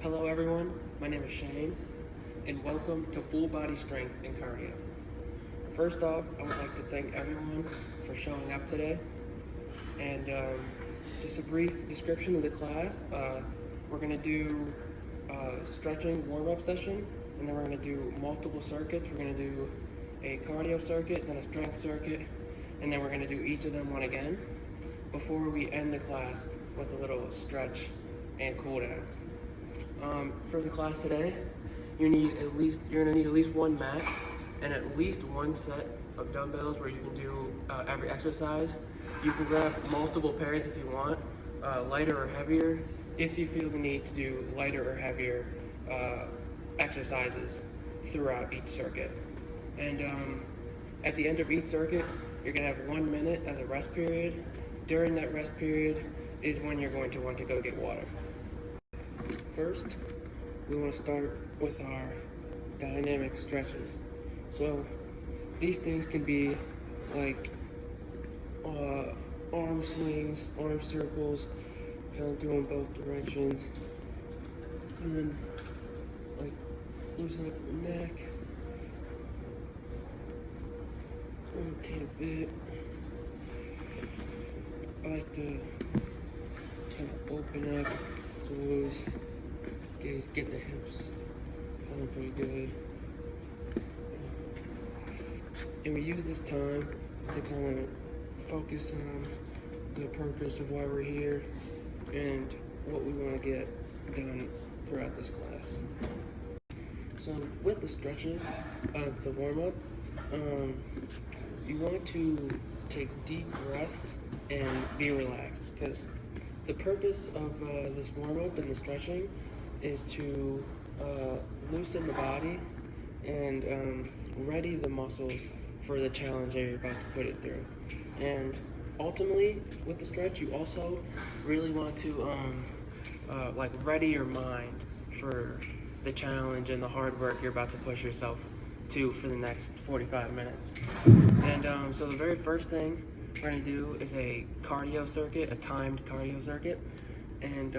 Hello everyone, my name is Shane, and welcome to Full Body Strength and Cardio. First off, I would like to thank everyone for showing up today, and just a brief description of the class. We're going to do a stretching warm-up session, and then we're going to do multiple circuits. We're going to do a cardio circuit, then a strength circuit, and then we're going to do each of them one again before we end the class with a little stretch and cool down. For the class today, you're gonna need at least one mat and at least one set of dumbbells where you can do every exercise. You can grab multiple pairs if you want, lighter or heavier, if you feel the need to do lighter or heavier exercises throughout each circuit. And at the end of each circuit, you're gonna have 1 minute as a rest period. During that rest period is when you're going to want to go get water. First, we want to start with our dynamic stretches. So these things can be like arm swings, arm circles, kind of doing both directions, and then like loosen up your neck, rotate a bit. I like to kind of open up, close, get the hips feeling pretty good. And we use this time to kind of focus on the purpose of why we're here and what we want to get done throughout this class. So with the stretches of the warm-up, you want to take deep breaths and be relaxed, because the purpose of this warm-up and the stretching is to loosen the body and ready the muscles for the challenge that you're about to put it through. And ultimately, with the stretch, you also really want to like ready your mind for the challenge and the hard work you're about to push yourself to for the next 45 minutes. And so the very first thing we're going to do is a cardio circuit, a timed cardio circuit. And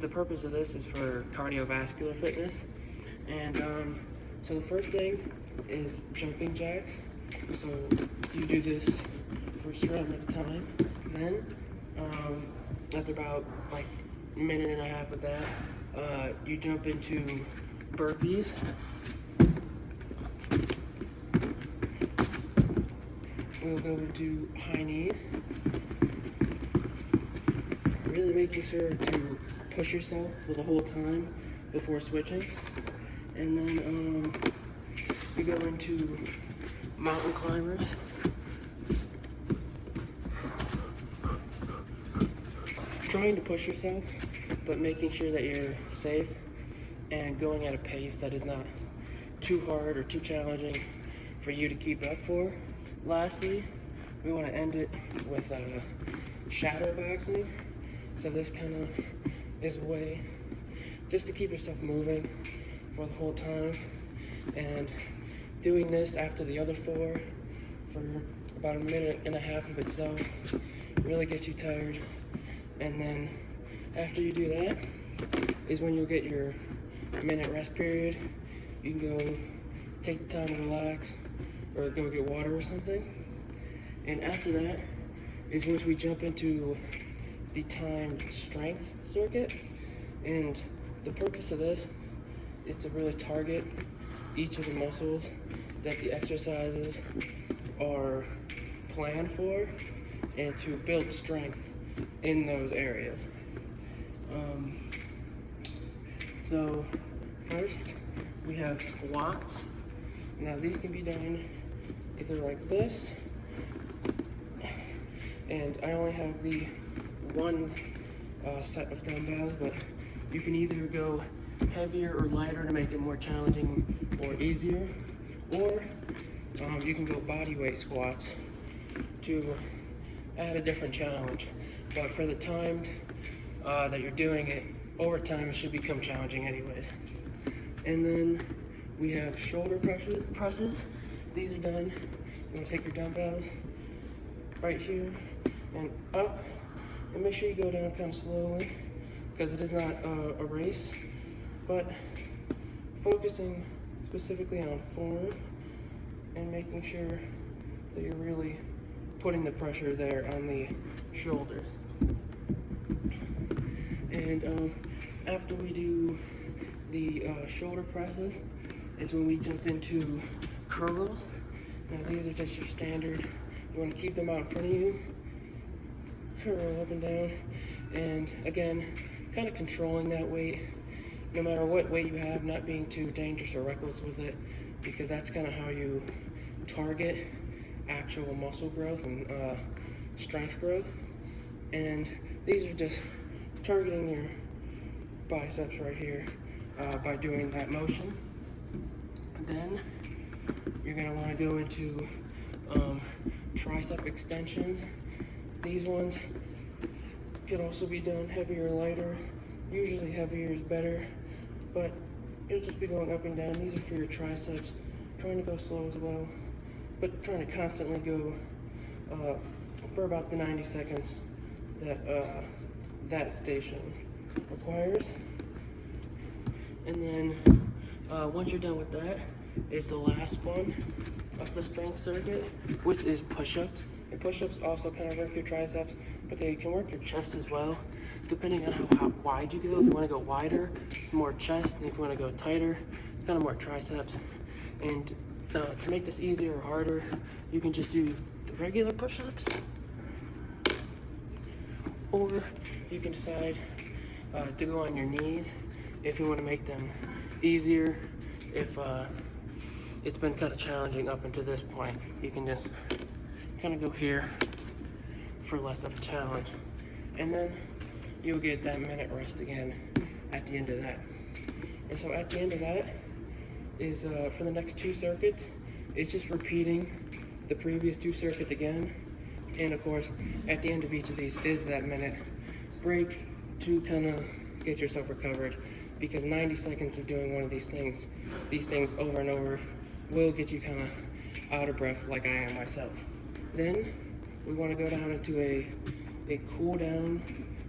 the purpose of this is for cardiovascular fitness. And so the first thing is jumping jacks. So you do this first round at a time. Then after about like a minute and a half of that, you jump into burpees. We'll go into high knees. Really making sure to push yourself for the whole time before switching. And then we go into mountain climbers. Trying to push yourself, but making sure that you're safe and going at a pace that is not too hard or too challenging for you to keep up for. Lastly, we want to end it with shadow boxing. So this kind of is a way just to keep yourself moving for the whole time, and doing this after the other four for about a minute and a half of itself really gets you tired. And then after you do that is when you'll get your minute rest period. You can go take the time to relax or go get water or something. And after that is once we jump into the timed strength circuit. And the purpose of this is to really target each of the muscles that the exercises are planned for and to build strength in those areas. So first we have squats. Now these can be done either like this, and I only have the one set of dumbbells, but you can either go heavier or lighter to make it more challenging or easier, or you can go body weight squats to add a different challenge. But for the timed that you're doing it, over time it should become challenging anyways. And then we have shoulder presses. These are done. You want to take your dumbbells right here and up, and make sure you go down kind of slowly, because it is not a race. but focusing specifically on form and making sure that you're really putting the pressure there on the shoulders. And after we do the shoulder presses is when we jump into curls. Now these are just your standard. You want to keep them out in front of you. Curl up and down. And again, kind of controlling that weight. No matter what weight you have, not being too dangerous or reckless with it, because that's kind of how you target actual muscle growth and strength growth. And these are just targeting your biceps right here by doing that motion. Then you're going to want to go into tricep extensions. These ones can also be done heavier or lighter. Usually heavier is better, but you'll just be going up and down. These are for your triceps. Trying to go slow as well, but trying to constantly go for about the 90 seconds that that station requires. And then once you're done with that, is the last one of the strength circuit, which is push-ups. And push-ups also kind of work your triceps, but they can work your chest as well, depending on how wide you go. If you want to go wider, it's more chest, and if you want to go tighter, it's kind of more triceps. And to make this easier or harder, you can just do the regular push-ups, or you can decide to go on your knees if you want to make them easier. If it's been kind of challenging up until this point, you can just kind of go here for less of a challenge. And then you'll get that minute rest again at the end of that. And so at the end of that is for the next 2 circuits, it's just repeating the previous 2 circuits again. And of course, at the end of each of these is that minute break to kind of get yourself recovered, because 90 seconds of doing one of these things over and over will get you kind of out of breath like I am myself. Then we want to go down into a cool down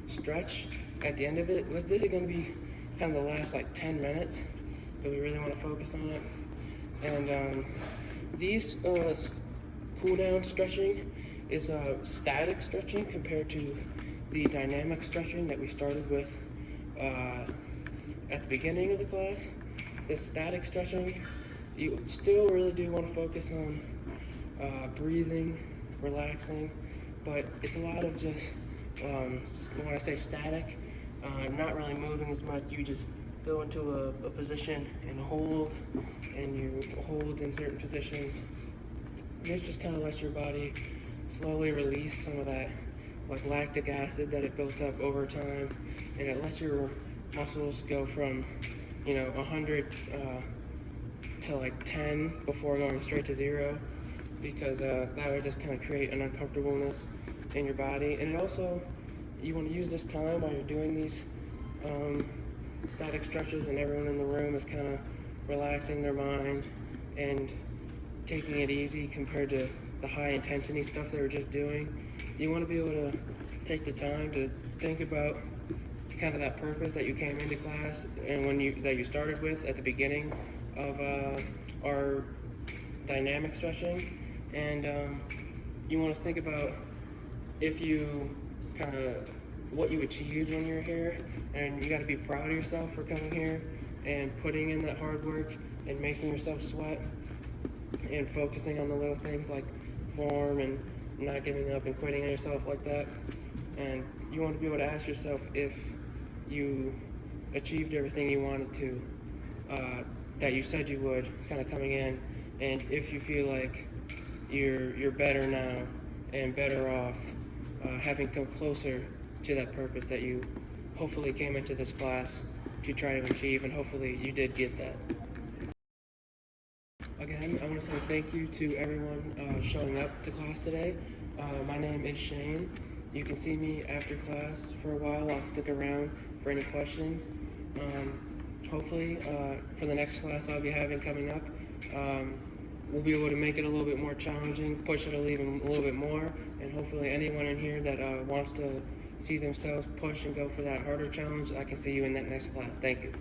stretch at the end of it. This is going to be kind of the last like 10 minutes, but we really want to focus on it. And these cool down stretching is static stretching compared to the dynamic stretching that we started with at the beginning of the class. The static stretching, you still really do want to focus on breathing, relaxing, but it's a lot of just, when I say static, not really moving as much. You just go into a position and hold, and you hold in certain positions. This just kind of lets your body slowly release some of that like lactic acid that it built up over time, and it lets your muscles go from 100 to like 10 before going straight to 0, because that would just kind of create an uncomfortableness in your body. And it also, you want to use this time while you're doing these static stretches, and everyone in the room is kind of relaxing their mind and taking it easy compared to the high intensity stuff they were just doing. You want to be able to take the time to think about kind of that purpose that you came into class and that you started with at the beginning of our dynamic stretching. And you want to think about if you kind of what you achieved when you're here, and you got to be proud of yourself for coming here and putting in that hard work and making yourself sweat and focusing on the little things like form and not giving up and quitting on yourself like that. And you want to be able to ask yourself if you achieved everything you wanted to, that you said you would, kind of coming in, and if you feel like you're better now and better off having come closer to that purpose that you hopefully came into this class to try to achieve, and hopefully you did get that. Again, I want to say thank you to everyone showing up to class today. My name is Shane. You can see me after class for a while. I'll stick around for any questions. Hopefully, for the next class I'll be having coming up, we'll be able to make it a little bit more challenging, push it even a little bit more, and hopefully anyone in here that wants to see themselves push and go for that harder challenge, I can see you in that next class. Thank you.